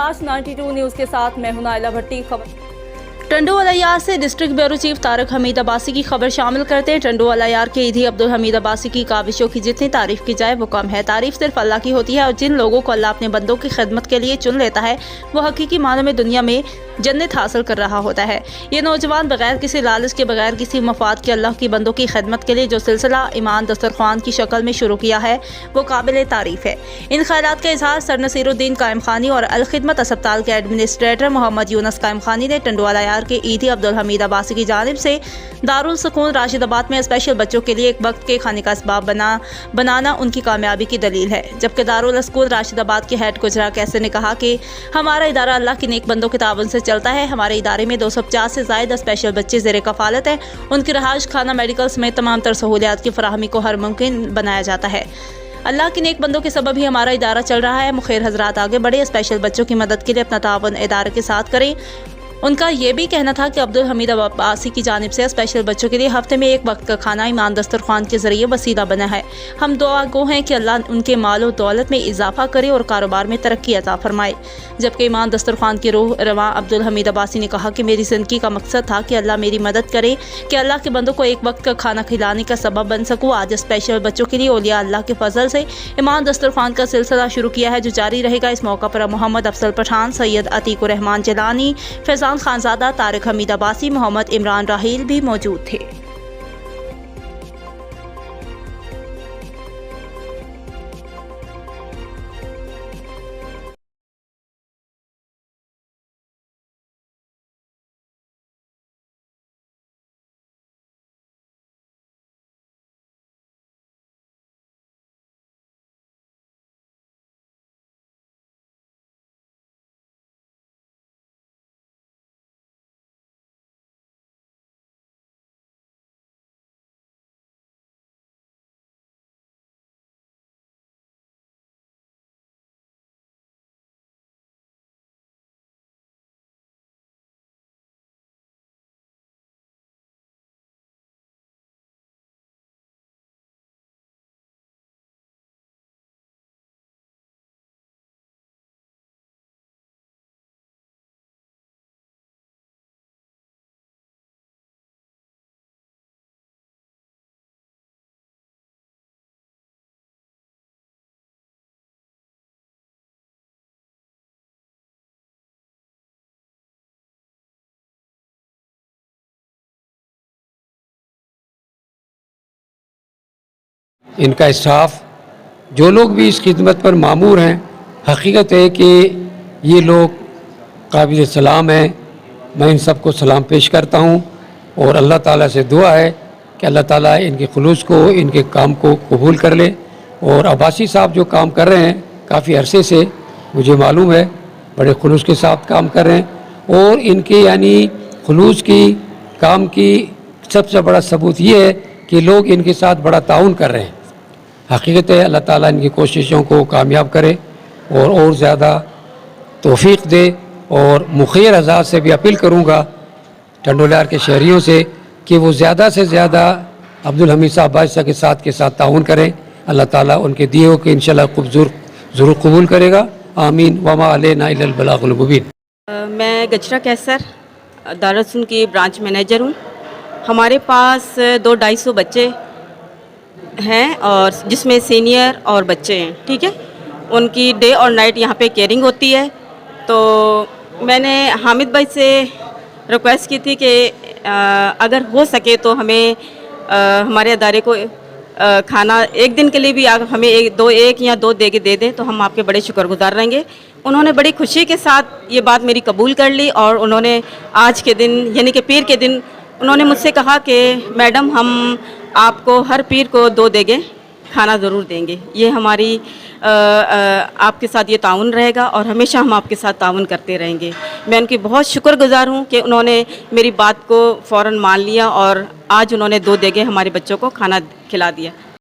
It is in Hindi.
अयाज 92 न्यूज़ के साथ मैं हूं नाइला भट्टी। खबर टंडोवाला यार से district bureau chief Tariq Hamid Abbasi की खबर शामिल करते हैं। टंडोवाला यार के ईदी अब्दुल हमीद अब्बासी की काविशों की जितनी तारीफ की जाए वो कम है। तारीफ सिर्फ अल्लाह की होती है और जिन लोगों को अल्लाह अपने बंदों की खिदमत के लिए चुन लेता है वो हकीकी मानों में दुनिया में जन्नत हासिल कर रहा होता है। ये नौजवान बगैर किसी लालच के, बगैर किसी मफाद के अल्लाह की बंदों की खिदमत के लिए जो सिलसिला ईमान दस्तरख्वान की शक्ल में शुरू किया है वो काबिल तारीफ है। इन ख्यालात का इजहार सर नसीरुद्दीन कायम खानी और अल खिदमत अस्पताल के एडमिनिस्ट्रेटर मोहम्मद यूनस कायम खानी ने टंडोवाला यार के ईदी अब्दुल हमीद अब्बासी की जानिब से दारुल सुकून राशिदाबाद में स्पेशल बच्चों के लिए एक वक्त के खाने का असबाब बनाना उनकी कामयाबी की दलील है। जबकि दारुल स्कूल राशिदाबाद के हेड गुजरा कैसे ने कहा कि हमारा इदारा अल्लाह के नेक बंदों के ताउन से चलता है। हमारे इदारे में 250 से ज़ायद स्पेशल बच्चे ज़ेरे कफ़ालत हैं। उनकी रहायश, खाना, मेडिकल समेत तमाम तर सहूलियात की फराहमी को हर मुमकिन बनाया जाता है। अल्लाह के नेक बंदों के सबब ही हमारा इदारा चल रहा है। मुखिर हजरात आगे बढ़े, स्पेशल बच्चों की मदद के लिए अपना ताउन इदारे के साथ करें। उनका ये भी कहना था कि अब्दुल हमीद अब्बासी की जानिब से स्पेशल बच्चों के लिए हफ्ते में एक वक्त का खाना ईमान दस्तरख्वान के ज़रिए वसीला बना है। हम दुआ गो हैं कि अल्लाह उनके मालो दौलत में इजाफा करे और कारोबार में तरक्की अता फरमाए। जबकि ईमान दस्तरख्वान के रूह रवां अब्दुल हमीद अब्बासी ने कहा कि मेरी ज़िंदगी का मकसद था कि अल्लाह मेरी मदद करे कि अल्लाह के बंदों को एक वक्त का खाना खिलाने का सबब बन सकूँ। आज स्पेशल बच्चों के लिए औलिया अल्लाह के फजल से ईमान दस्तरख्वान का सिलसिला शुरू किया है जो जारी रहेगा। इस मौका पर मोहम्मद अफसल पठान, सैयद अतीकुर रहमान जलानी, फैजान खानजादा, तारिक हमीद अब्बासी, मोहम्मद इमरान राहील भी मौजूद थे। इनका स्टाफ, जो लोग भी इस खिदमत पर मामूर हैं, हकीकत है कि ये लोग काबिल सलाम हैं। मैं इन सबको सलाम पेश करता हूँ और अल्लाह ताला से दुआ है कि अल्लाह ताला इनके खुलूस को, इनके काम को कबूल कर ले। और अब्बासी साहब जो काम कर रहे हैं काफ़ी अरसे से, मुझे मालूम है, बड़े खुलूस के साथ काम कर रहे हैं। और इनके यानी खुलूस की काम की सबसे बड़ा सबूत ये है कि लोग इनके साथ बड़ा ताउन कर रहे हैं। हकीकत है अल्लाह ताला इनकी कोशिशों को कामयाब करे और ज़्यादा तौफीक दे। और मुखिर हज़ार से भी अपील करूँगा, टंडोला के शहरियों से, कि वो ज़्यादा से ज़्यादा अब्दुल हमीद साहब बादशाह के साथ ताउन करें। अल्लाह ताला उनके दिए हो कि इंशाल्लाह ज़रूर कबूल करेगा। आमीन। वमा अलैना इल्लल बलागुल मुबीन। मैं गजरा कैसर दारुल की ब्रांच मैनेजर हूँ। हमारे पास 200-250 बच्चे हैं और जिसमें सीनियर और बच्चे हैं। ठीक है, उनकी डे और नाइट यहाँ पे केयरिंग होती है। तो मैंने हामिद भाई से रिक्वेस्ट की थी कि अगर हो सके तो हमें हमारे अदारे को खाना एक दिन के लिए भी हमें एक या दो दे दें तो हम आपके बड़े शुक्रगुजार रहेंगे। उन्होंने बड़ी खुशी के साथ ये बात मेरी कबूल कर ली और उन्होंने आज के दिन यानी कि पीर के दिन उन्होंने मुझसे कहा कि मैडम हम आपको हर पीर को 2 देंगे, खाना ज़रूर देंगे। ये हमारी आपके साथ ये ताउन रहेगा और हमेशा हम आपके साथ ताउन करते रहेंगे। मैं उनकी बहुत शुक्रगुजार हूँ कि उन्होंने मेरी बात को फ़ौरन मान लिया और आज उन्होंने 2 देंगे हमारे बच्चों को खाना खिला दिया।